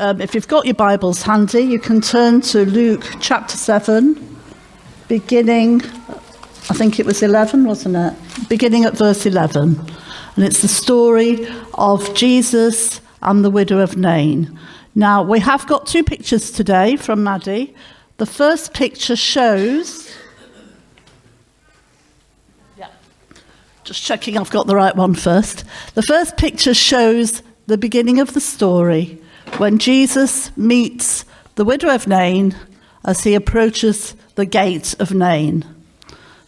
if you've got your Bibles handy, you can turn to Luke chapter 7, beginning, I think it was 11, wasn't it? Beginning at verse 11. And it's the story of Jesus and the widow of Nain. Now, we have got two pictures today from Maddie. The first picture shows... Just checking I've got the right one first. The first picture shows the beginning of the story when Jesus meets the widow of Nain as he approaches the gate of Nain.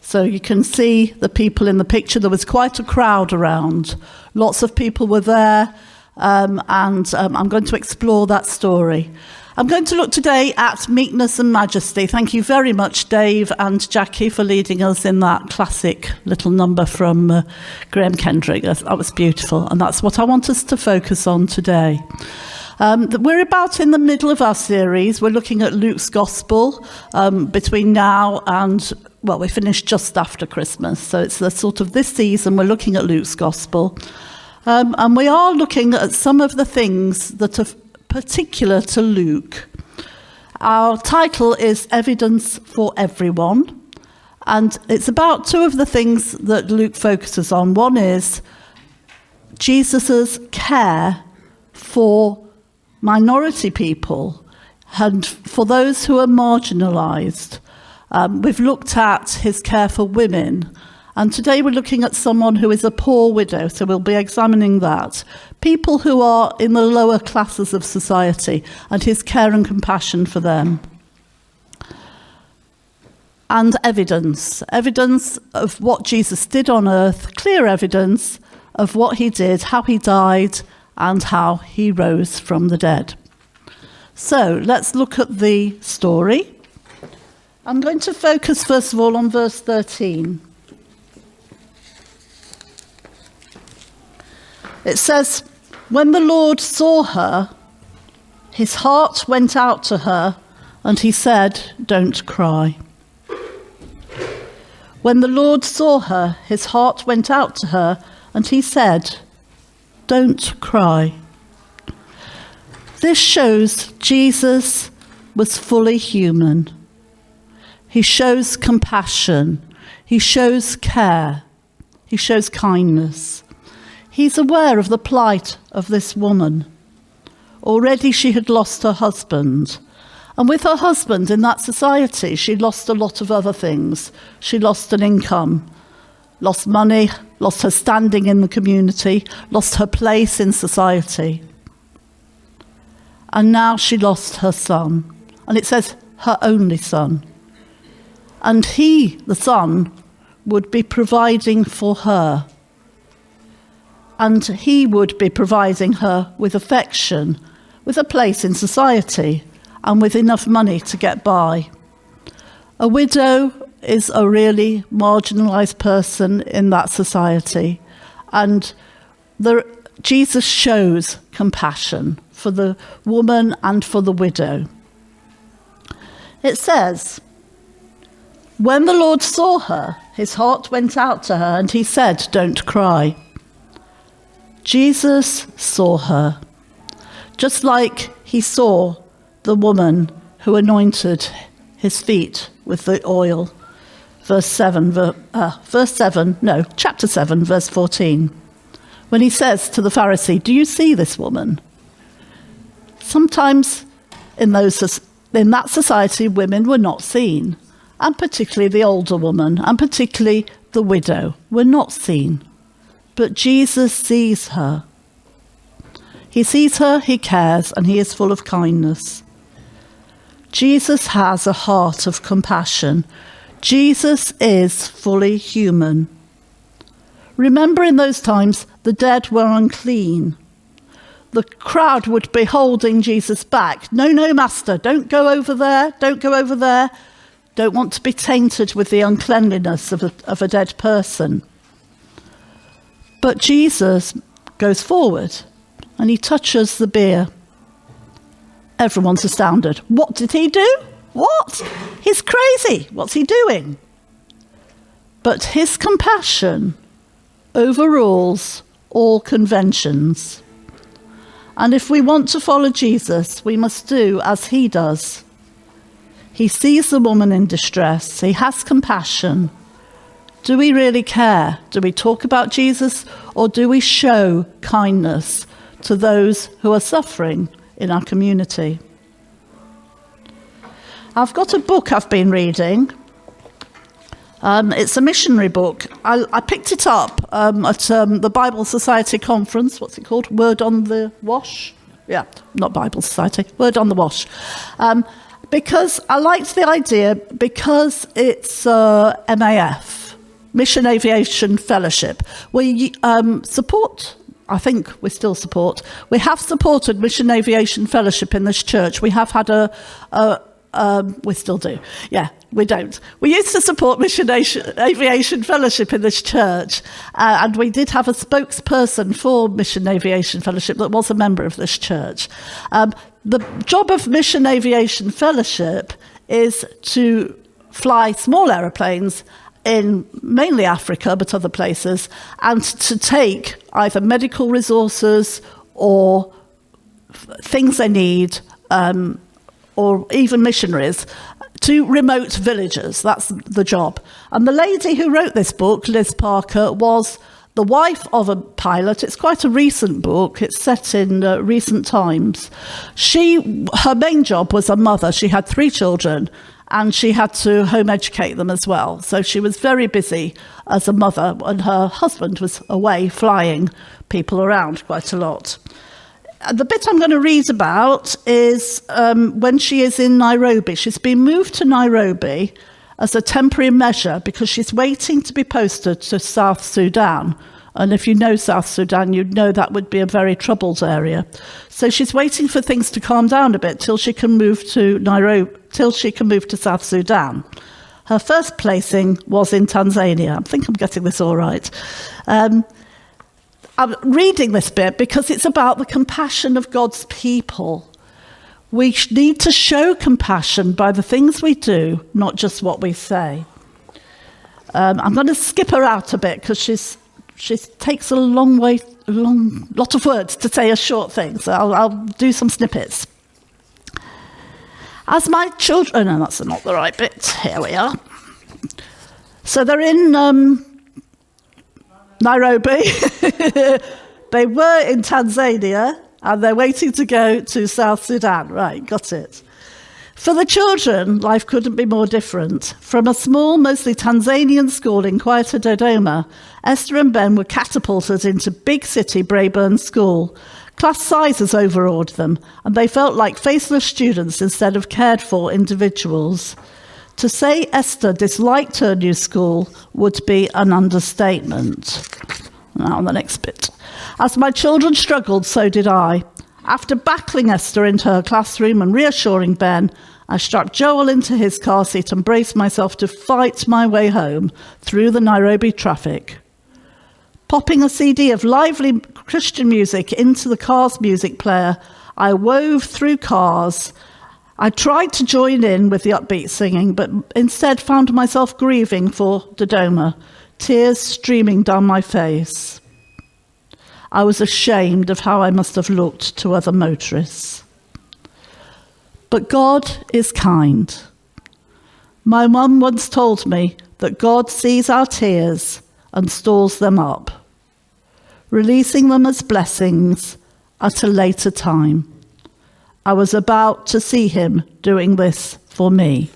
So you can see the people in the picture. There was quite a crowd around. Lots of people were there, and I'm going to explore that story. I'm going to look today at Meekness and Majesty. Thank you very much, Dave and Jackie, for leading us in that classic little number from Graham Kendrick. That was beautiful, and that's what I want us to focus on today. We're about in the middle of our series. We're looking at Luke's Gospel between now and, well, we finished just after Christmas. So it's the sort of this season we're looking at Luke's Gospel. And we are looking at some of the things that are particular to Luke. Our title is Evidence for Everyone, and it's about two of the things that Luke focuses on. One is Jesus's care for minority people and for those who are marginalized. We've looked at his care for women, and today we're looking at someone who is a poor widow, so we'll be examining that. People who are in the lower classes of society and his care and compassion for them. And evidence of what Jesus did on earth, clear evidence of what he did, how he died, and how he rose from the dead. So let's look at the story. I'm going to focus first of all on verse 13. It says, when the Lord saw her, his heart went out to her, and he said, don't cry. When the Lord saw her, his heart went out to her, and he said, don't cry. This shows Jesus was fully human. He shows compassion. He shows care. He shows kindness. He's aware of the plight of this woman. Already she had lost her husband. And with her husband in that society, she lost a lot of other things. She lost an income, lost money, lost her standing in the community, lost her place in society. And now she lost her son. And it says her only son. And he, the son, would be providing for her. And he would be providing her with affection, with a place in society, and with enough money to get by. A widow is a really marginalised person in that society. And Jesus shows compassion for the woman and for the widow. It says, when the Lord saw her, his heart went out to her, and he said, don't cry. Jesus saw her, just like he saw the woman who anointed his feet with the oil. Chapter 7, verse 14. When he says to the Pharisee, do you see this woman? Sometimes in that society, women were not seen, and particularly the older woman, and particularly the widow, were not seen. But Jesus sees her. He sees her, he cares, and he is full of kindness. Jesus has a heart of compassion. Jesus is fully human. Remember, in those times, the dead were unclean. The crowd would be holding Jesus back. No, master, don't go over there, don't go over there. Don't want to be tainted with the uncleanliness of a dead person. But Jesus goes forward and he touches the bier. Everyone's astounded. What did he do? What? He's crazy. What's he doing? But his compassion overrules all conventions. And if we want to follow Jesus, we must do as he does. He sees the woman in distress. He has compassion. Do we really care? Do we talk about Jesus, or do we show kindness to those who are suffering in our community? I've got a book I've been reading. It's a missionary book. I picked it up at the Bible Society conference. What's it called? Word on the Wash? Yeah, not Bible Society. Word on the Wash. Because I liked the idea, because it's MAF, Mission Aviation Fellowship. We support, I think we still support, we have supported Mission Aviation Fellowship in this church. We have had we still do. Yeah, we don't. We used to support Mission Aviation Fellowship in this church, and we did have a spokesperson for Mission Aviation Fellowship that was a member of this church. The job of Mission Aviation Fellowship is to fly small aeroplanes in mainly Africa, but other places, and to take either medical resources or things they need, or even missionaries, to remote villages. That's the job. And the lady who wrote this book, Liz Parker, was the wife of a pilot. It's quite a recent book. It's set in recent times. Her main job was a mother. She had 3 children, and she had to home educate them as well. So she was very busy as a mother, and her husband was away flying people around quite a lot. The bit I'm going to read about is when she is in Nairobi. She's been moved to Nairobi as a temporary measure because she's waiting to be posted to South Sudan. And if you know South Sudan, you'd know that would be a very troubled area. So she's waiting for things to calm down a bit till she can move to Nairobi, till she can move to South Sudan. Her first placing was in Tanzania. I think I'm getting this all right. I'm reading this bit because it's about the compassion of God's people. We need to show compassion by the things we do, not just what we say. I'm going to skip her out a bit because she takes a lot of words to say a short thing. So I'll do some snippets. As my children, no, that's not the right bit. Here we are. So they're in Nairobi. They were in Tanzania, and they're waiting to go to South Sudan. Right, got it. For the children, life couldn't be more different. From a small, mostly Tanzanian school in quieter Dodoma, Esther and Ben were catapulted into big city Braeburn School. Class sizes overawed them, and they felt like faceless students instead of cared-for individuals. To say Esther disliked her new school would be an understatement. Now, the next bit. As my children struggled, so did I. After battling Esther into her classroom and reassuring Ben, I strapped Joel into his car seat and braced myself to fight my way home through the Nairobi traffic. Popping a CD of lively Christian music into the car's music player, I wove through cars. I tried to join in with the upbeat singing, but instead found myself grieving for Dodoma, tears streaming down my face. I was ashamed of how I must have looked to other motorists. But God is kind. My mum once told me that God sees our tears and stores them up, releasing them as blessings at a later time. I was about to see him doing this for me.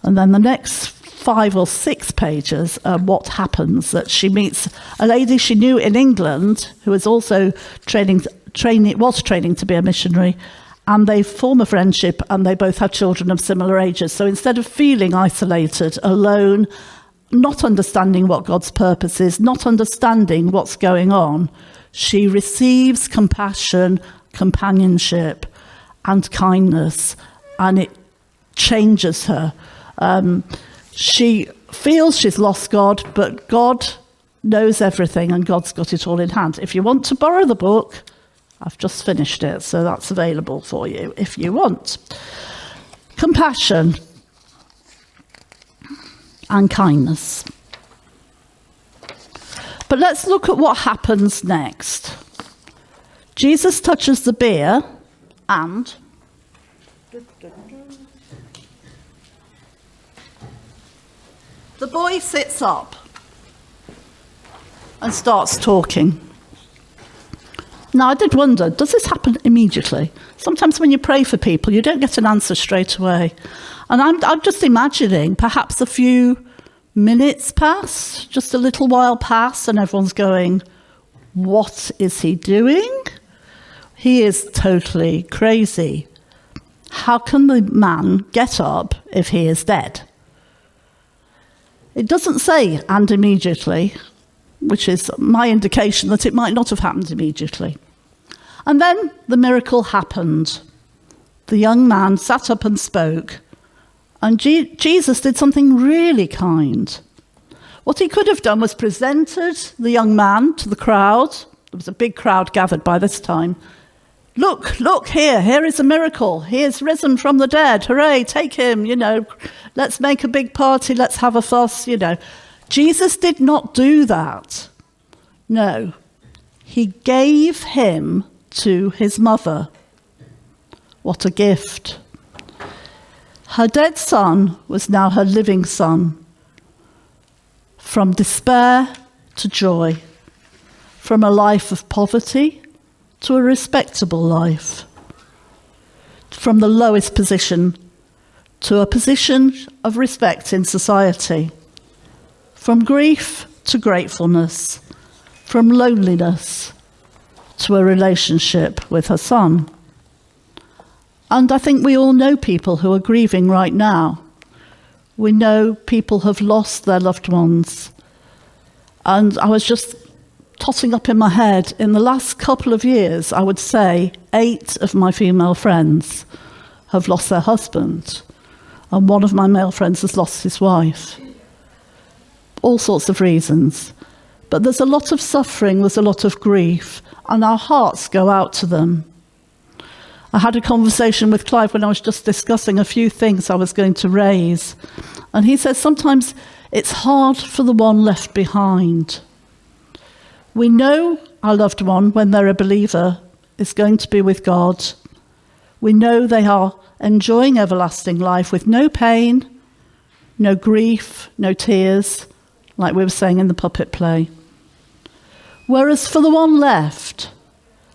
And then the next 5 or 6 pages are what happens, that she meets a lady she knew in England who was also training to be a missionary, and they form a friendship, and they both have children of similar ages. So instead of feeling isolated, alone, not understanding what God's purpose is, not understanding what's going on, she receives compassion, companionship, and kindness, and it changes her. She feels she's lost God, but God knows everything, and God's got it all in hand. If you want to borrow the book, I've just finished it, so that's available for you if you want. Compassion and kindness. But let's look at what happens next. Jesus touches the bier and the boy sits up and starts talking. Now, I did wonder, does this happen immediately? Sometimes when you pray for people, you don't get an answer straight away. And I'm just imagining perhaps a few minutes pass, just a little while pass, and everyone's going, what is he doing? He is totally crazy. How can the man get up if he is dead? It doesn't say, and immediately, which is my indication that it might not have happened immediately. And then the miracle happened. The young man sat up and spoke, and Jesus did something really kind. What he could have done was presented the young man to the crowd. There was a big crowd gathered by this time. Look, here is a miracle. He is risen from the dead. Hooray, take him, let's make a big party, let's have a fuss, Jesus did not do that. No, he gave him to his mother. What a gift. Her dead son was now her living son. From despair to joy, from a life of poverty to a respectable life, from the lowest position to a position of respect in society, from grief to gratefulness, from loneliness to a relationship with her son. And I think we all know people who are grieving right now. We know people have lost their loved ones. And I was just tossing up in my head, in the last couple of years, I would say 8 of my female friends have lost their husband, and one of my male friends has lost his wife. All sorts of reasons. But there's a lot of suffering, there's a lot of grief, and our hearts go out to them. I had a conversation with Clive when I was just discussing a few things I was going to raise, and he says sometimes it's hard for the one left behind. We know our loved one, when they're a believer, is going to be with God. We know they are enjoying everlasting life with no pain, no grief, no tears, like we were saying in the puppet play. Whereas for the one left,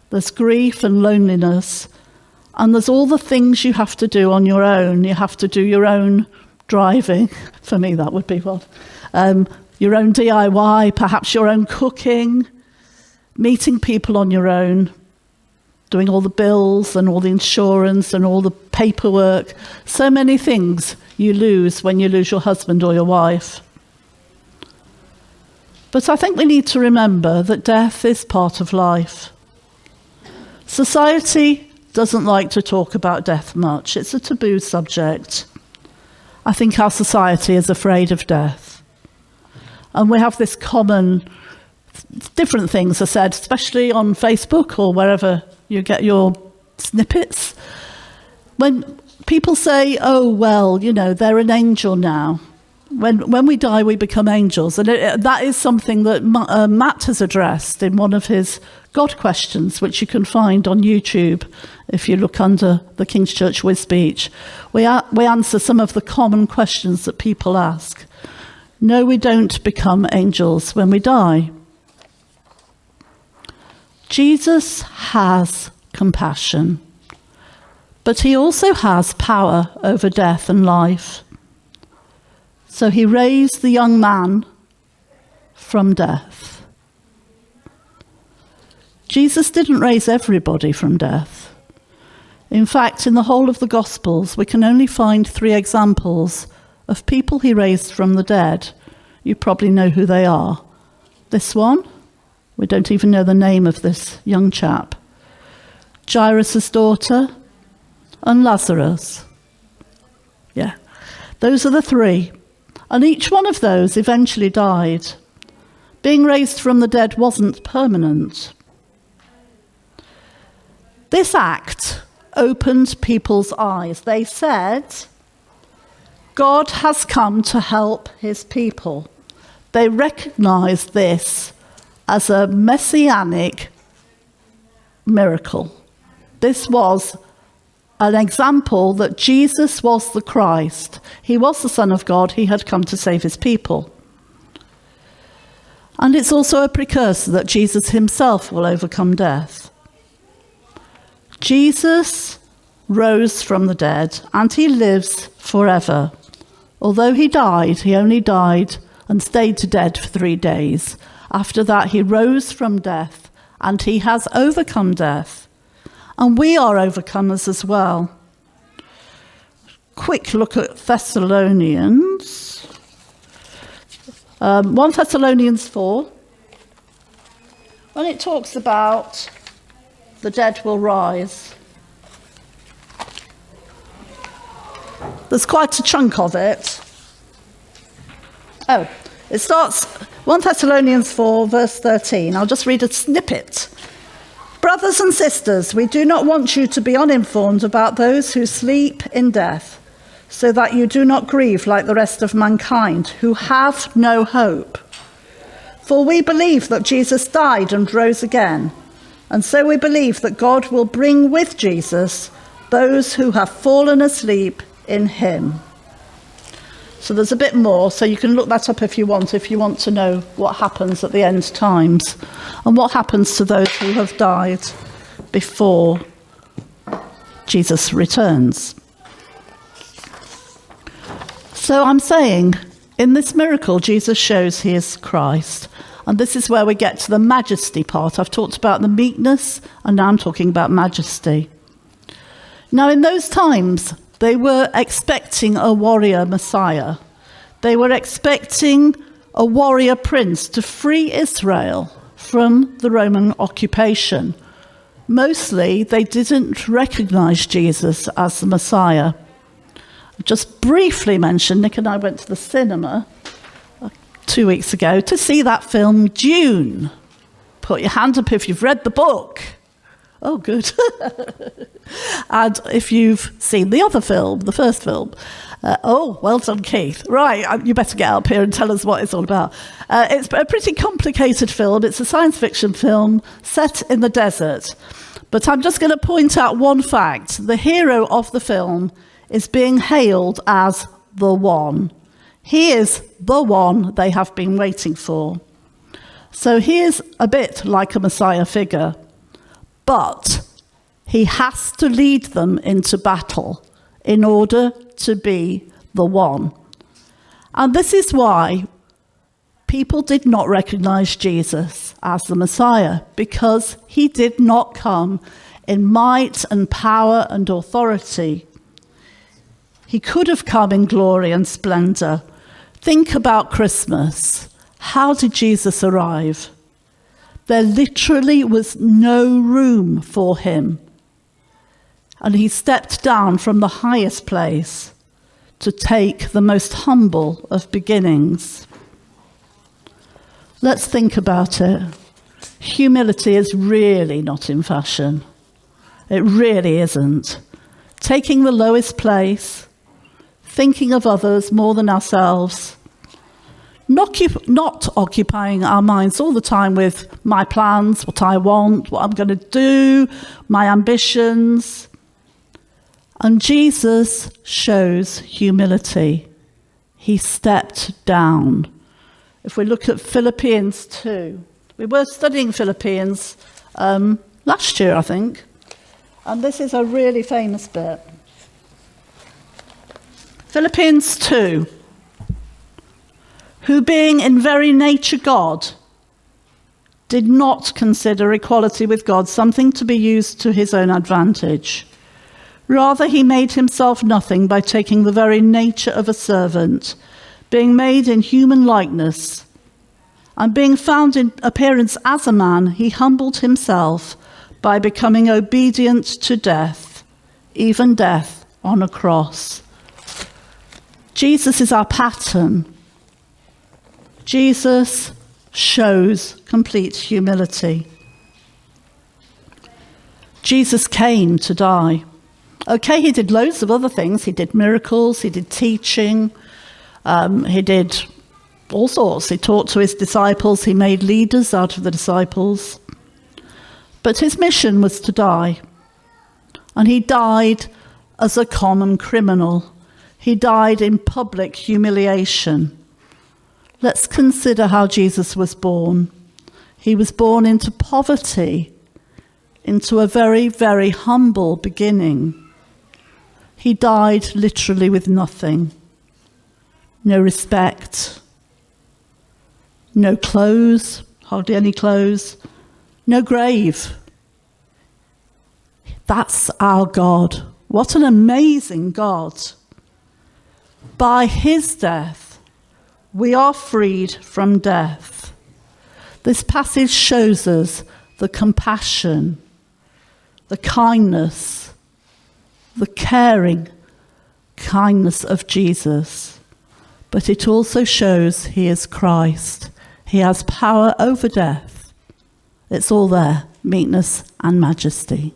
there's grief and loneliness, and there's all the things you have to do on your own. You have to do your own driving. For me, that would be one. Your own DIY, perhaps your own cooking, meeting people on your own, doing all the bills and all the insurance and all the paperwork. So many things you lose when you lose your husband or your wife. But I think we need to remember that death is part of life. Society doesn't like to talk about death much. It's a taboo subject. I think our society is afraid of death. And we have this common, different things are said, especially on Facebook or wherever you get your snippets. When people say, oh, well, they're an angel now. When we die, we become angels. And that is something that Matt has addressed in one of his God questions, which you can find on YouTube if you look under the King's Church Wisbech. We answer some of the common questions that people ask. No, we don't become angels when we die. Jesus has compassion, but he also has power over death and life. So he raised the young man from death. Jesus didn't raise everybody from death. In fact, in the whole of the Gospels, we can only find 3 examples of people he raised from the dead. You probably know who they are. This one, we don't even know the name of this young chap. Jairus' daughter, and Lazarus. Yeah, those are the 3. And each one of those eventually died. Being raised from the dead wasn't permanent. This act opened people's eyes. They said, God has come to help his people. They recognized this as a messianic miracle. This was an example that Jesus was the Christ. He was the Son of God. He had come to save his people. And it's also a precursor that Jesus himself will overcome death. Jesus rose from the dead, and he lives forever. Although he died, he only died and stayed dead for 3 days. After that, he rose from death, and he has overcome death. And we are overcomers as well. Quick look at Thessalonians. 1 Thessalonians 4. When it talks about the dead will rise, there's quite a chunk of it. Oh, it starts 1 Thessalonians 4, verse 13. I'll just read a snippet. Brothers and sisters, we do not want you to be uninformed about those who sleep in death, so that you do not grieve like the rest of mankind, who have no hope. For we believe that Jesus died and rose again, and so we believe that God will bring with Jesus those who have fallen asleep in him. So there's a bit more, so you can look that up if you want to know what happens at the end times and what happens to those who have died before Jesus returns. So I'm saying, in this miracle, Jesus shows he is Christ. And this is where we get to the majesty part. I've talked about the meekness, and now I'm talking about majesty. Now, in those times, they were expecting a warrior Messiah. They were expecting a warrior prince to free Israel from the Roman occupation. Mostly, they didn't recognize Jesus as the Messiah. Just briefly mention, Nick and I went to the cinema 2 weeks ago to see that film Dune. Put your hand up if you've read the book. Oh, good. And if you've seen the other film, the first film, oh, well done, Keith. Right, you better get up here and tell us what it's all about. It's a pretty complicated film. It's a science fiction film set in the desert. But I'm just going to point out one fact. The hero of the film is being hailed as the One. He is the one they have been waiting for. So he is a bit like a Messiah figure, but he has to lead them into battle in order to be the One. And this is why people did not recognize Jesus as the Messiah, because he did not come in might and power and authority. He could have come in glory and splendor. Think about Christmas. How did Jesus arrive? There literally was no room for him. And he stepped down from the highest place to take the most humble of beginnings. Let's think about it. Humility is really not in fashion. It really isn't. Taking the lowest place, thinking of others more than ourselves, not occupying our minds all the time with my plans, what I want, what I'm going to do, my ambitions. And Jesus shows humility. He stepped down. If we look at Philippians 2, we were studying Philippians last year, I think, and this is a really famous bit. Philippians 2, who being in very nature God, did not consider equality with God something to be used to his own advantage. Rather, he made himself nothing by taking the very nature of a servant, being made in human likeness, and being found in appearance as a man, he humbled himself by becoming obedient to death, even death on a cross. Jesus is our pattern. Jesus shows complete humility. Jesus came to die. Okay, he did loads of other things. He did miracles, he did teaching, he did all sorts. He taught to his disciples, he made leaders out of the disciples. But his mission was to die. And he died as a common criminal. He died in public humiliation. Let's consider how Jesus was born. He was born into poverty, into a very, very humble beginning. He died literally with nothing. No respect, no clothes, hardly any clothes, no grave. That's our God. What an amazing God. By his death, we are freed from death. This passage shows us the compassion, the kindness, the caring kindness of Jesus. But it also shows he is Christ. He has power over death. It's all there, meekness and majesty.